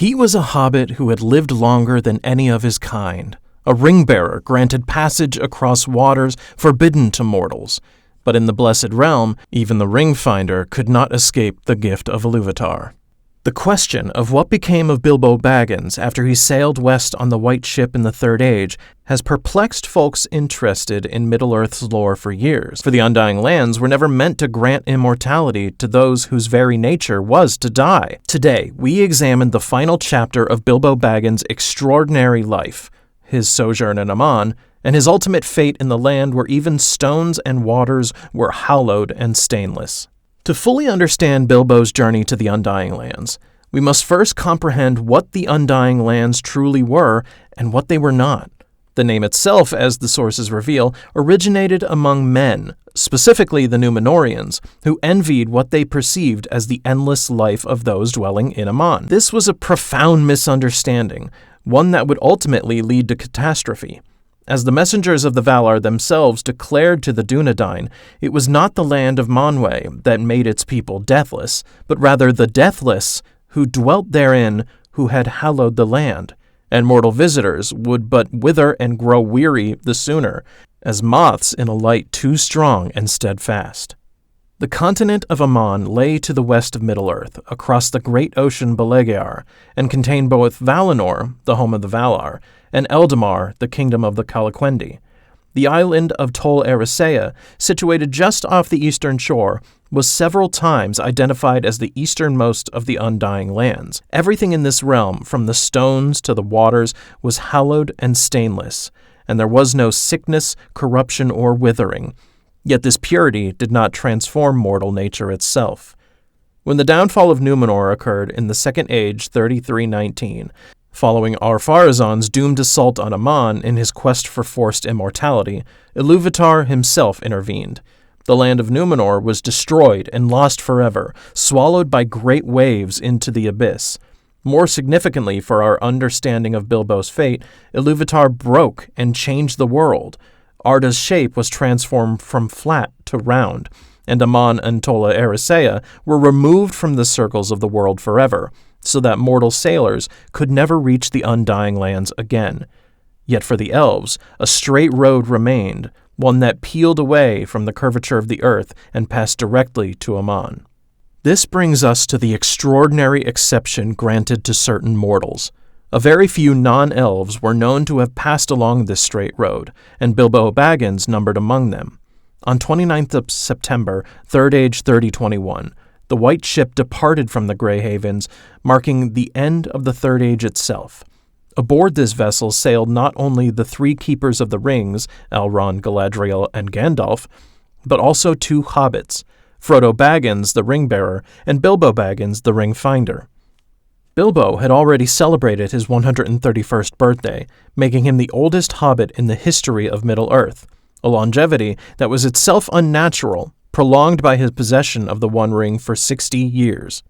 He was a hobbit who had lived longer than any of his kind, a ringbearer granted passage across waters forbidden to mortals. But in the Blessed Realm, even the ringfinder could not escape the gift of Iluvatar. The question of what became of Bilbo Baggins after he sailed west on the White Ship in the Third Age has perplexed folks interested in Middle-earth's lore for years, for the Undying Lands were never meant to grant immortality to those whose very nature was to die. Today, we examine the final chapter of Bilbo Baggins' extraordinary life, his sojourn in Aman, and his ultimate fate in the land where even stones and waters were hallowed and stainless. To fully understand Bilbo's journey to the Undying Lands, we must first comprehend what the Undying Lands truly were and what they were not. The name itself, as the sources reveal, originated among men, specifically the Númenóreans, who envied what they perceived as the endless life of those dwelling in Aman. This was a profound misunderstanding, one that would ultimately lead to catastrophe. As the messengers of the Valar themselves declared to the Dunedain, it was not the land of Manwë that made its people deathless, but rather the deathless who dwelt therein who had hallowed the land, and mortal visitors would but wither and grow weary the sooner, as moths in a light too strong and steadfast. The continent of Aman lay to the west of Middle-earth, across the great ocean Belegaer, and contained both Valinor, the home of the Valar, and Eldamar, the kingdom of the Calaquendi. The island of Tol Eressëa, situated just off the eastern shore, was several times identified as the easternmost of the Undying Lands. Everything in this realm, from the stones to the waters, was hallowed and stainless, and there was no sickness, corruption, or withering. Yet this purity did not transform mortal nature itself. When the downfall of Númenor occurred in the Second Age 3319, following Ar-Pharazôn's doomed assault on Aman in his quest for forced immortality, Iluvatar himself intervened. The land of Númenor was destroyed and lost forever, swallowed by great waves into the abyss. More significantly for our understanding of Bilbo's fate, Iluvatar broke and changed the world. Arda's shape was transformed from flat to round, and Aman and Tol Eressëa were removed from the circles of the world forever, so that mortal sailors could never reach the Undying Lands again. Yet for the elves, a straight road remained, one that peeled away from the curvature of the earth and passed directly to Aman. This brings us to the extraordinary exception granted to certain mortals. A very few non-elves were known to have passed along this straight road, and Bilbo Baggins numbered among them. On 29th of September, Third Age 3021, the White Ship departed from the Grey Havens, marking the end of the Third Age itself. Aboard this vessel sailed not only the three Keepers of the Rings, Elrond, Galadriel, and Gandalf, but also two hobbits, Frodo Baggins, the Ringbearer, and Bilbo Baggins, the Ringfinder. Bilbo had already celebrated his 131st birthday, making him the oldest hobbit in the history of Middle-earth, a longevity that was itself unnatural, prolonged by his possession of the One Ring for 60 years.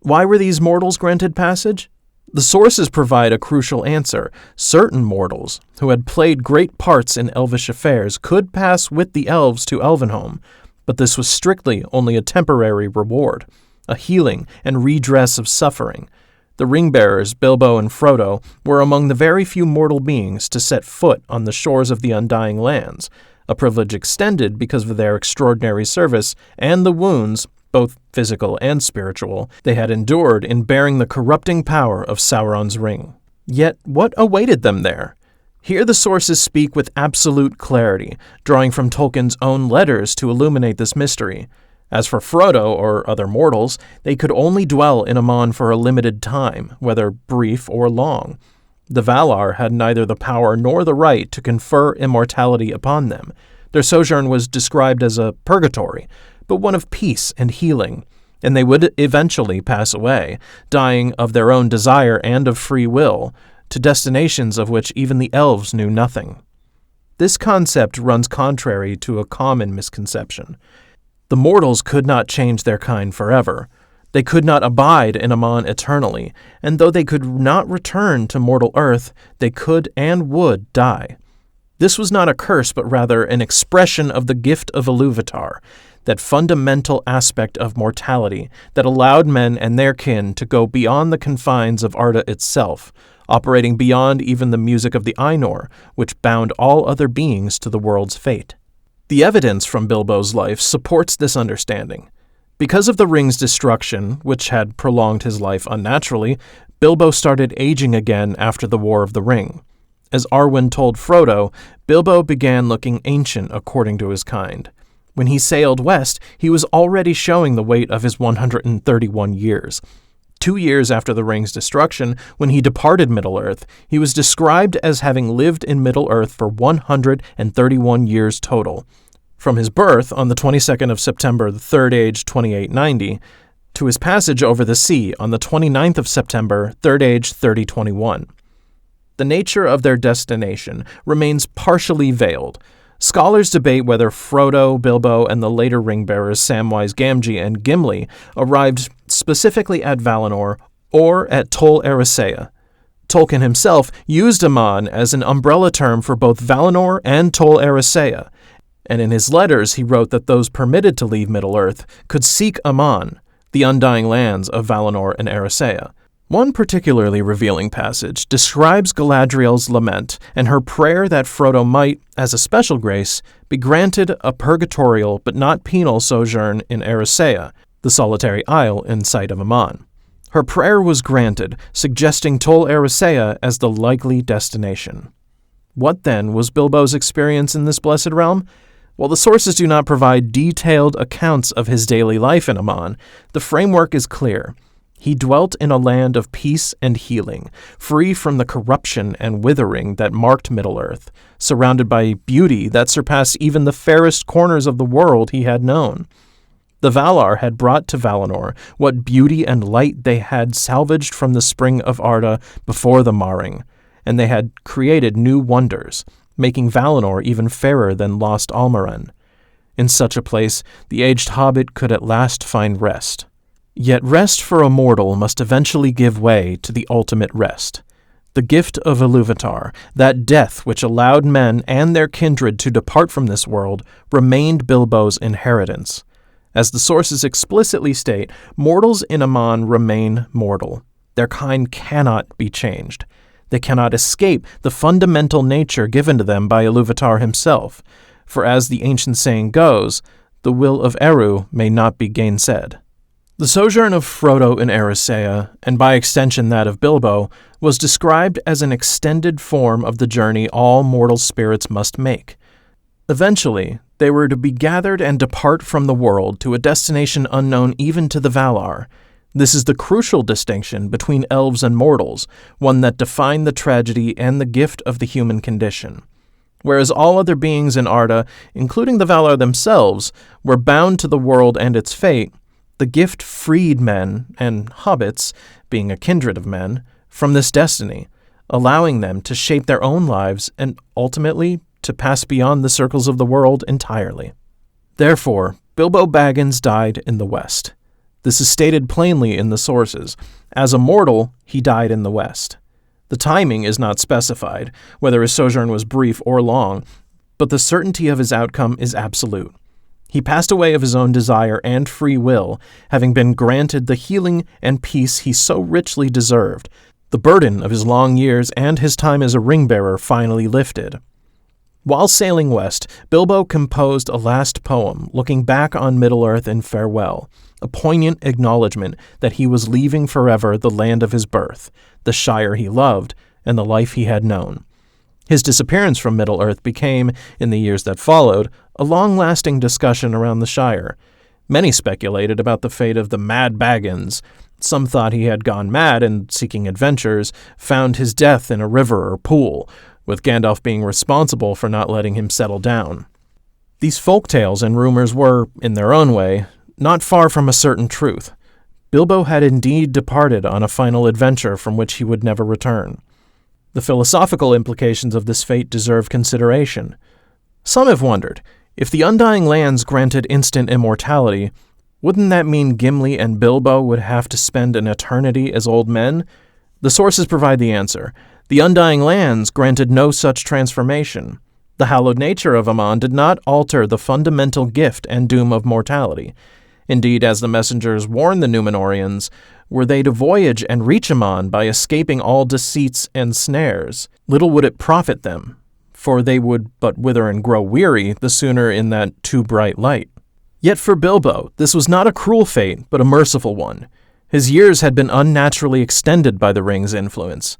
Why were these mortals granted passage? The sources provide a crucial answer. Certain mortals, who had played great parts in elvish affairs, could pass with the elves to Elvenhome, but this was strictly only a temporary reward, a healing and redress of suffering. The ringbearers, Bilbo and Frodo, were among the very few mortal beings to set foot on the shores of the Undying Lands, a privilege extended because of their extraordinary service and the wounds, both physical and spiritual, they had endured in bearing the corrupting power of Sauron's ring. Yet what awaited them there? Here the sources speak with absolute clarity, drawing from Tolkien's own letters to illuminate this mystery. As for Frodo or other mortals, they could only dwell in Aman for a limited time, whether brief or long. The Valar had neither the power nor the right to confer immortality upon them. Their sojourn was described as a purgatory, but one of peace and healing, and they would eventually pass away, dying of their own desire and of free will, to destinations of which even the elves knew nothing. This concept runs contrary to a common misconception. The mortals could not change their kind forever. They could not abide in Aman eternally, and though they could not return to mortal earth, they could and would die. This was not a curse, but rather an expression of the gift of Iluvatar. that fundamental aspect of mortality that allowed men and their kin to go beyond the confines of Arda itself, operating beyond even the music of the Ainur, which bound all other beings to the world's fate. The evidence from Bilbo's life supports this understanding. Because of the ring's destruction, which had prolonged his life unnaturally, Bilbo started aging again after the War of the Ring. As Arwen told Frodo, Bilbo began looking ancient according to his kind. When he sailed west, he was already showing the weight of his 131 years. 2 years after the ring's destruction, when he departed Middle-earth, he was described as having lived in Middle-earth for 131 years total. From his birth on the 22nd of September, the Third Age 2890, to his passage over the sea on the 29th of September, Third Age 3021. The nature of their destination remains partially veiled. Scholars debate whether Frodo, Bilbo, and the later ringbearers Samwise Gamgee and Gimli arrived specifically at Valinor or at Tol Eressëa. Tolkien himself used Aman as an umbrella term for both Valinor and Tol Eressëa, and in his letters he wrote that those permitted to leave Middle-earth could seek Aman, the undying lands of Valinor and Eressëa. One particularly revealing passage describes Galadriel's lament and her prayer that Frodo might, as a special grace, be granted a purgatorial but not penal sojourn in Eressëa, the solitary isle in sight of Aman. Her prayer was granted, suggesting Tol Eressëa as the likely destination. What then was Bilbo's experience in this blessed realm? While the sources do not provide detailed accounts of his daily life in Aman, the framework is clear. He dwelt in a land of peace and healing, free from the corruption and withering that marked Middle-earth, surrounded by beauty that surpassed even the fairest corners of the world he had known. The Valar had brought to Valinor what beauty and light they had salvaged from the spring of Arda before the marring, and they had created new wonders, making Valinor even fairer than lost Almaren. In such a place, the aged hobbit could at last find rest. Yet rest for a mortal must eventually give way to the ultimate rest. The gift of Iluvatar, that death which allowed men and their kindred to depart from this world, remained Bilbo's inheritance. As the sources explicitly state, mortals in Aman remain mortal. Their kind cannot be changed. They cannot escape the fundamental nature given to them by Iluvatar himself, for as the ancient saying goes, the will of Eru may not be gainsaid. The sojourn of Frodo in Eressëa, and by extension that of Bilbo, was described as an extended form of the journey all mortal spirits must make. Eventually, they were to be gathered and depart from the world to a destination unknown even to the Valar. This is the crucial distinction between elves and mortals, one that defined the tragedy and the gift of the human condition. Whereas all other beings in Arda, including the Valar themselves, were bound to the world and its fate, the gift freed men, and hobbits, being a kindred of men, from this destiny, allowing them to shape their own lives and ultimately to pass beyond the circles of the world entirely. Therefore, Bilbo Baggins died in the West. This is stated plainly in the sources. As a mortal, he died in the West. The timing is not specified, whether his sojourn was brief or long, but the certainty of his outcome is absolute. He passed away of his own desire and free will, having been granted the healing and peace he so richly deserved. The burden of his long years and his time as a ringbearer finally lifted. While sailing west, Bilbo composed a last poem looking back on Middle-earth in farewell, a poignant acknowledgement that he was leaving forever the land of his birth, the Shire he loved, and the life he had known. His disappearance from Middle-earth became, in the years that followed, a long-lasting discussion around the Shire. Many speculated about the fate of the Mad Baggins. Some thought he had gone mad and, seeking adventures, found his death in a river or pool, with Gandalf being responsible for not letting him settle down. These folktales and rumors were, in their own way, not far from a certain truth. Bilbo had indeed departed on a final adventure from which he would never return. The philosophical implications of this fate deserve consideration. Some have wondered, if the Undying Lands granted instant immortality, wouldn't that mean Gimli and Bilbo would have to spend an eternity as old men? The sources provide the answer. The Undying Lands granted no such transformation. The hallowed nature of Aman did not alter the fundamental gift and doom of mortality. Indeed, as the messengers warned the Númenóreans, were they to voyage and reach Aman by escaping all deceits and snares, little would it profit them, for they would but wither and grow weary the sooner in that too bright light. Yet for Bilbo, this was not a cruel fate, but a merciful one. His years had been unnaturally extended by the ring's influence.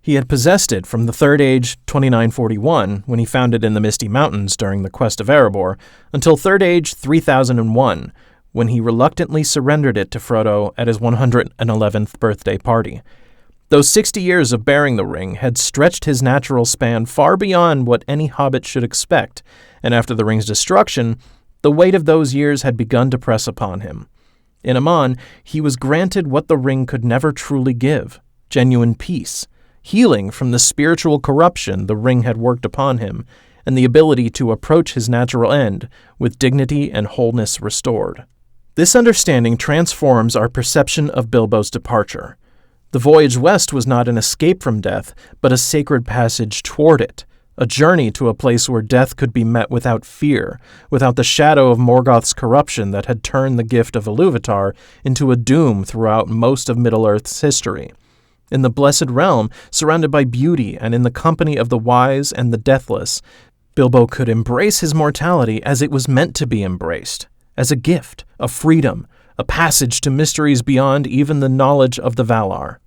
He had possessed it from the Third Age 2941, when he found it in the Misty Mountains during the quest of Erebor, until Third Age 3001, when he reluctantly surrendered it to Frodo at his 111th birthday party. Those 60 years of bearing the ring had stretched his natural span far beyond what any hobbit should expect, and after the ring's destruction, the weight of those years had begun to press upon him. In Aman, he was granted what the ring could never truly give: genuine peace, healing from the spiritual corruption the ring had worked upon him, and the ability to approach his natural end with dignity and wholeness restored. This understanding transforms our perception of Bilbo's departure. The voyage west was not an escape from death, but a sacred passage toward it, a journey to a place where death could be met without fear, without the shadow of Morgoth's corruption that had turned the gift of Iluvatar into a doom throughout most of Middle-earth's history. In the Blessed Realm, surrounded by beauty and in the company of the wise and the deathless, Bilbo could embrace his mortality as it was meant to be embraced, as a gift, a freedom, a passage to mysteries beyond even the knowledge of the Valar.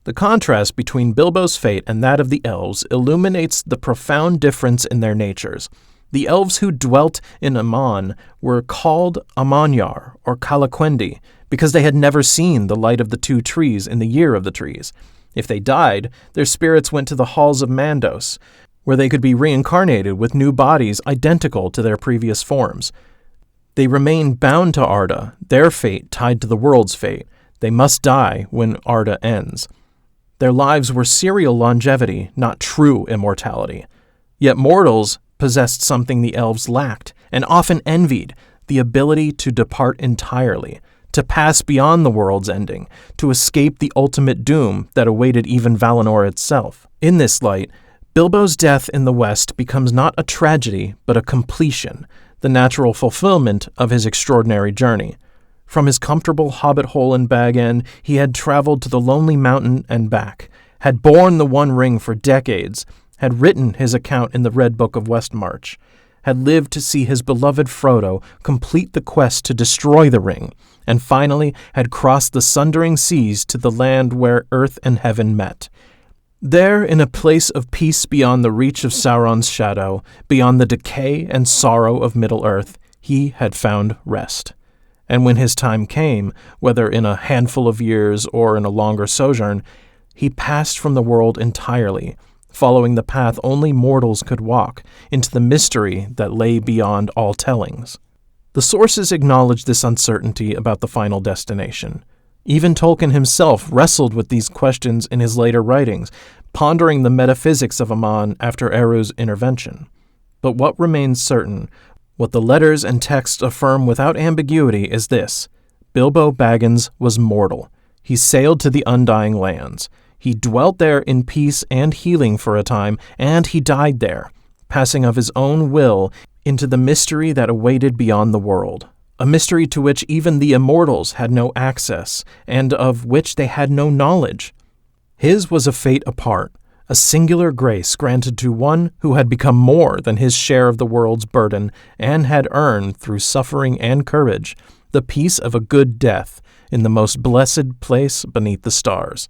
The contrast between Bilbo's fate and that of the elves illuminates the profound difference in their natures. The elves who dwelt in Aman were called Amanyar or Calaquendi because they had never seen the light of the two trees in the year of the trees. If they died, their spirits went to the halls of Mandos, where they could be reincarnated with new bodies identical to their previous forms. They remain bound to Arda, their fate tied to the world's fate. They must die when Arda ends. Their lives were serial longevity, not true immortality. Yet mortals possessed something the elves lacked, and often envied: the ability to depart entirely, to pass beyond the world's ending, to escape the ultimate doom that awaited even Valinor itself. In this light, Bilbo's death in the West becomes not a tragedy, but a completion, the natural fulfillment of his extraordinary journey. From his comfortable hobbit hole in Bag End, he had traveled to the Lonely Mountain and back, had borne the One Ring for decades, had written his account in the Red Book of Westmarch, had lived to see his beloved Frodo complete the quest to destroy the ring, and finally had crossed the sundering seas to the land where earth and heaven met. There, in a place of peace beyond the reach of Sauron's shadow, beyond the decay and sorrow of Middle-earth, he had found rest. And when his time came, whether in a handful of years or in a longer sojourn, he passed from the world entirely, following the path only mortals could walk, into the mystery that lay beyond all tellings. The sources acknowledge this uncertainty about the final destination. Even Tolkien himself wrestled with these questions in his later writings, pondering the metaphysics of Aman after Eru's intervention. But what remains certain, what the letters and texts affirm without ambiguity, is this: Bilbo Baggins was mortal. He sailed to the Undying Lands. He dwelt there in peace and healing for a time, and he died there, passing of his own will into the mystery that awaited beyond the world. A mystery to which even the immortals had no access, and of which they had no knowledge. His was a fate apart, a singular grace granted to one who had become more than his share of the world's burden, and had earned, through suffering and courage, the peace of a good death in the most blessed place beneath the stars.